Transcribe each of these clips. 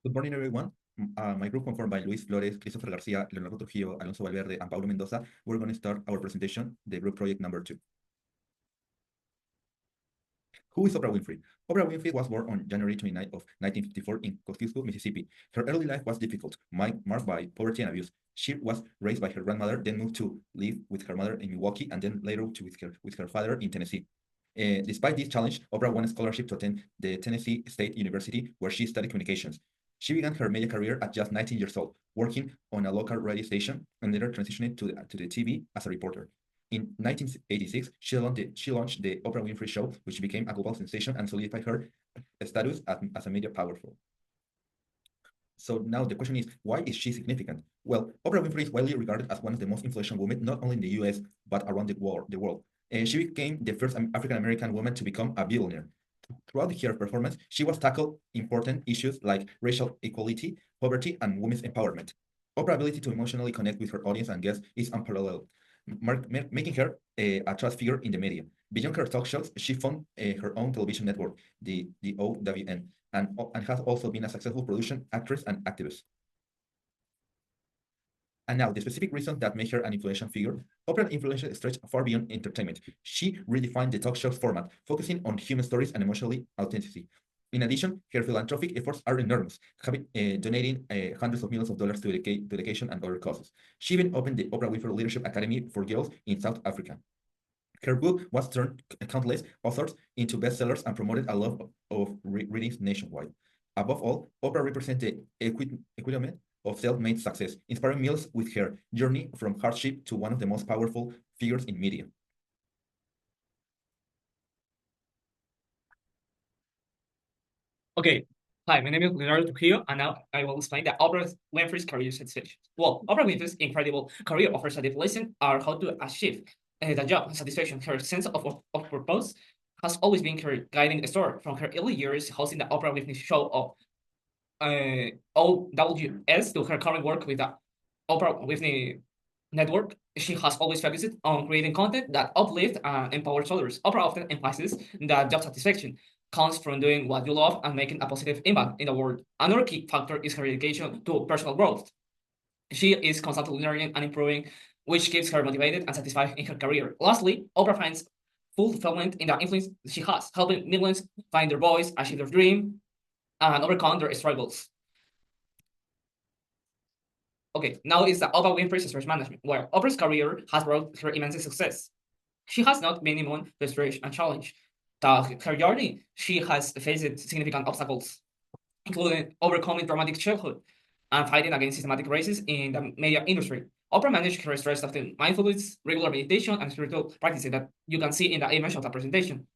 Good morning, everyone. My group, confirmed by Luis Flores, Christopher Garcia, Leonardo Trujillo, Alonso Valverde, and Paulo Mendoza, we're going to start our presentation, the group project number 2. Who is Oprah Winfrey? Oprah Winfrey was born on January 29th of 1954 in Kosciuszko, Mississippi. Her early life was difficult, marked by poverty and abuse. She was raised by her grandmother, then moved to live with her mother in Milwaukee, and then later with her father in Tennessee. Despite this challenge, Oprah won a scholarship to attend the Tennessee State University, where she studied communications. She began her media career at just 19 years old, working on a local radio station and later transitioning to the TV as a reporter. In 1986, she launched the Oprah Winfrey Show, which became a global sensation and solidified her status as a media powerful. So now the question is, why is she significant? Well, Oprah Winfrey is widely regarded as one of the most influential women, not only in the US, but around the world. She became the first African-American woman to become a billionaire. Throughout her performance, she was tackled important issues like racial equality, poverty, and women's empowerment. Oprah's ability to emotionally connect with her audience and guests is unparalleled, making her a trust figure in the media. Beyond her talk shows, she founded her own television network, the OWN, and has also been a successful production actress and activist. And now, the specific reasons that make her an influential figure, Oprah's influence stretched far beyond entertainment. She redefined the talk show format, focusing on human stories and emotional authenticity. In addition, her philanthropic efforts are enormous, donating hundreds of millions of dollars to education and other causes. She even opened the Oprah Winfrey Leadership Academy for Girls in South Africa. Her book was turned countless authors into bestsellers and promoted a love of readings nationwide. Above all, Oprah represents the epitome of self-made success, inspiring millions with her journey from hardship to one of the most powerful figures in media. Okay. Hi, my name is Leonardo Trujillo, and now I will explain the Oprah Winfrey's career success. Well, Oprah Winfrey's incredible career offers a deep lesson on how to achieve the job satisfaction. Her sense of purpose has always been her guiding star from her early years hosting the Oprah Winfrey Show of OWS to her current work with the Oprah Winfrey Network. She has always focused on creating content that uplifts and empowers others. Oprah often emphasizes that job satisfaction comes from doing what you love and making a positive impact in the world. Another key factor is her dedication to personal growth. She is constantly learning and improving, which keeps her motivated and satisfied in her career. Lastly, Oprah finds fulfillment in the influence she has, helping millions find their voice, achieve their dream, and overcome their struggles. Okay, now is the Oprah Winfrey Stress Management, where Oprah's career has brought her immense success. She has not been immune to stress and challenge. Throughout her journey, she has faced significant obstacles, including overcoming traumatic childhood and fighting against systematic racism in the media industry. Oprah managed her stress through mindfulness, regular meditation, and spiritual practices that you can see in the image of the presentation.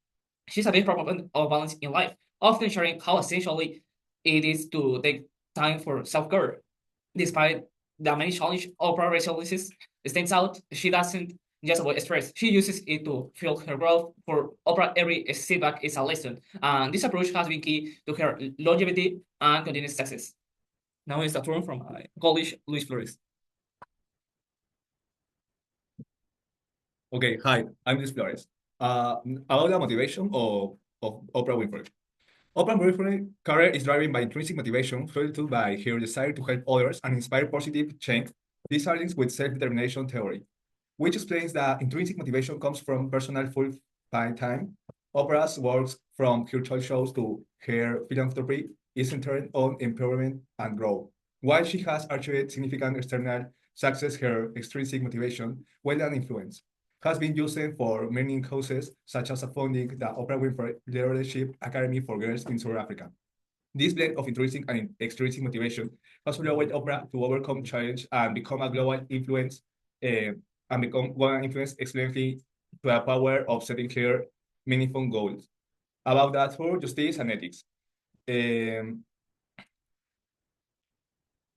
She's a big proponent of balance in life, often sharing how essentially it is to take time for self-care. Despite the many challenges Oprah resiliences stands out, she doesn't just avoid stress. She uses it to fuel her growth. For Oprah, every setback is a lesson. And this approach has been key to her longevity and continuous success. Now is the turn from my colleague, Luis Flores. Okay, hi, I'm Luis Flores. About the motivation of Oprah Winfrey. Oprah Winfrey's career is driven by intrinsic motivation, fueled by her desire to help others and inspire positive change. This aligns with self-determination theory, which explains that intrinsic motivation comes from personal full-time time. Oprah's works, from her talk shows to her philanthropy, is centered on empowerment and growth. While she has achieved significant external success, her extrinsic motivation, well and influence, has been used for many causes, such as funding the Oprah Winfrey Leadership Academy for Girls in South Africa. This blend of intrinsic and extrinsic motivation has allowed Oprah to overcome challenge and become a global influence, and become one influence excellently to the power of setting clear, meaningful goals. About that for justice and ethics.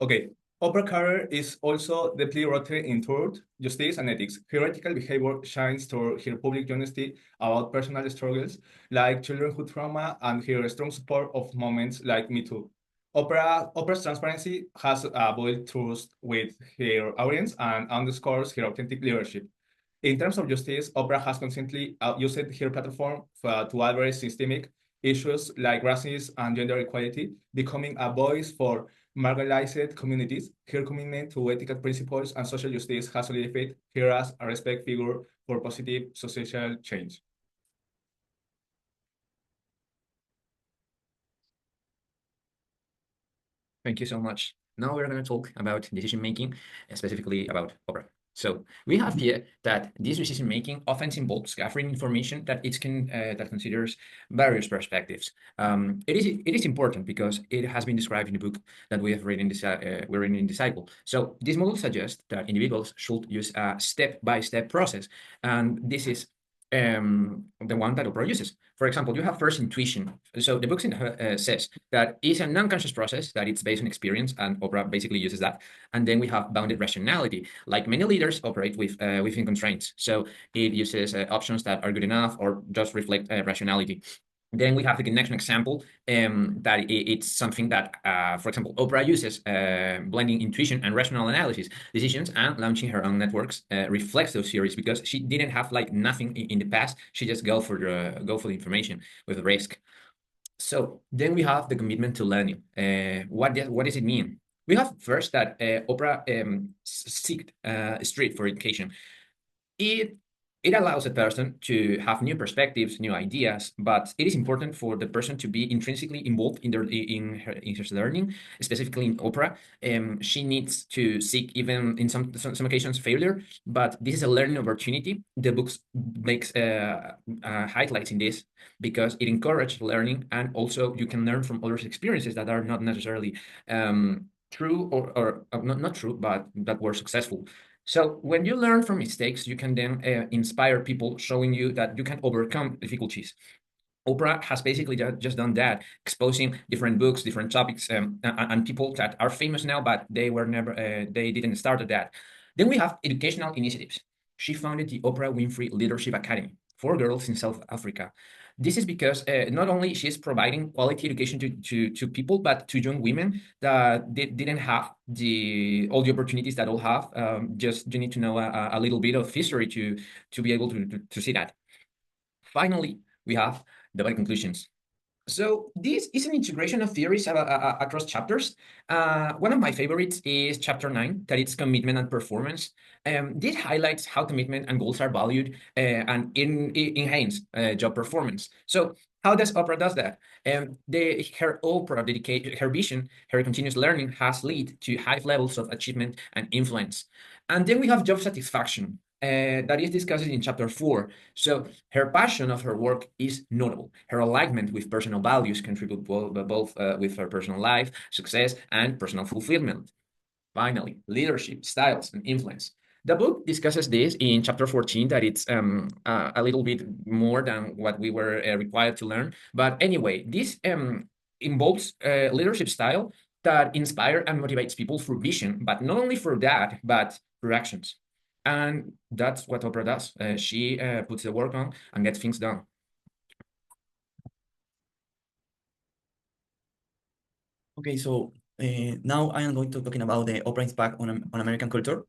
Okay, Oprah career is also deeply rooted in truth, justice, and ethics. Her ethical behavior shines through her public honesty about personal struggles like childhood trauma and her strong support of moments like Me Too. Oprah's transparency has built trust with her audience and underscores her authentic leadership. In terms of justice, Oprah has constantly used her platform to address systemic issues like racism and gender equality, becoming a voice for marginalized communities. Her commitment to ethical principles and social justice has solidified her as a respect figure for positive social change. Thank you so much. Now we're going to talk about decision making, specifically about Oprah. So we have here that this decision making often involves gathering information that that considers various perspectives. It is important because it has been described in the book that we have read in this we're reading in Disciple. So this model suggests that individuals should use a step-by-step process, and this is the one that Oprah uses. For example, you have first intuition. So the book says that it's an unconscious process, that it's based on experience, and Oprah basically uses that. And then we have bounded rationality. Like many leaders operate within constraints. So it uses options that are good enough or just reflect rationality. Then we have the connection example, that it's something that, for example, Oprah uses blending intuition and rational analysis decisions, and launching her own networks reflects those theories because she didn't have like nothing in the past. She just go for the information with risk. So then we have the commitment to learning. What does it mean? We have first that Oprah seeked street for education. It allows a person to have new perspectives, new ideas, but it is important for the person to be intrinsically involved in his learning, specifically in Oprah. She needs to seek, even in some occasions, failure, but this is a learning opportunity. The book makes highlights in this because it encourages learning, and also you can learn from others' experiences that are not necessarily true or not true, but that were successful. So when you learn from mistakes, you can then inspire people, showing you that you can overcome difficulties. Oprah has basically just done that, exposing different books, different topics, and people that are famous now, but they were never, they didn't start at that. Then we have educational initiatives. She founded the Oprah Winfrey Leadership Academy for girls in South Africa. This is because not only she's providing quality education to people, but to young women that didn't have all the opportunities that all have. Just you need to know a little bit of history to be able to see that. Finally, we have the body conclusions. So this is an integration of theories across chapters. One of my favorites is chapter 9, that it's commitment and performance. This highlights how commitment and goals are valued and enhance job performance. So how does Oprah does that? Her Oprah dedicated, her vision, her continuous learning has led to high levels of achievement and influence. And then we have job satisfaction. That is discussed in chapter 4. So her passion of her work is notable. Her alignment with personal values contribute both with her personal life, success, and personal fulfillment. Finally, leadership, styles, and influence. The book discusses this in chapter 14, that it's a little bit more than what we were required to learn. But anyway, this involves leadership style that inspire and motivates people through vision, but not only for that, but through actions. And that's what Oprah does. She puts the work on and gets things done. Okay, so now I am going to talking about the Oprah's impact on American culture.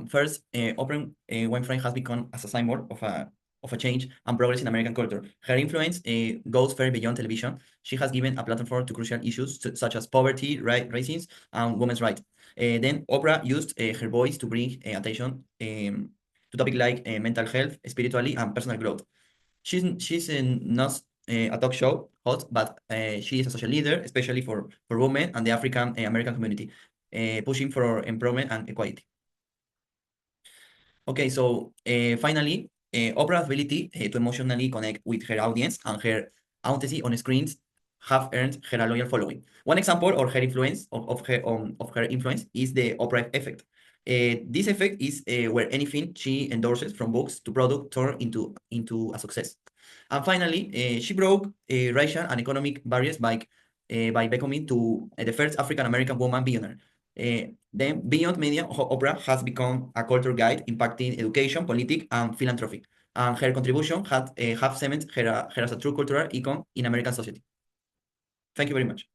First, Oprah Winfrey has become as a symbol of a change and progress in American culture. Her influence goes far beyond television. She has given a platform to crucial issues such as poverty, racism, and women's rights. Then Oprah used her voice to bring attention to topics like mental health, spirituality, and personal growth. She's not a talk show host, but she is a social leader, especially for women and the African American community, pushing for improvement and equality. Okay, so finally, Oprah's ability to emotionally connect with her audience and her authenticity on screens have earned her a loyal following. One example of her influence of her influence is the Oprah effect. This effect is where anything she endorses, from books to product, turn into a success. And finally, she broke racial and economic barriers by becoming the first African American woman billionaire. Then beyond media, Oprah has become a culture guide impacting education, politics, and philanthropy. And her contribution have cemented her as a true cultural icon in American society. Thank you very much.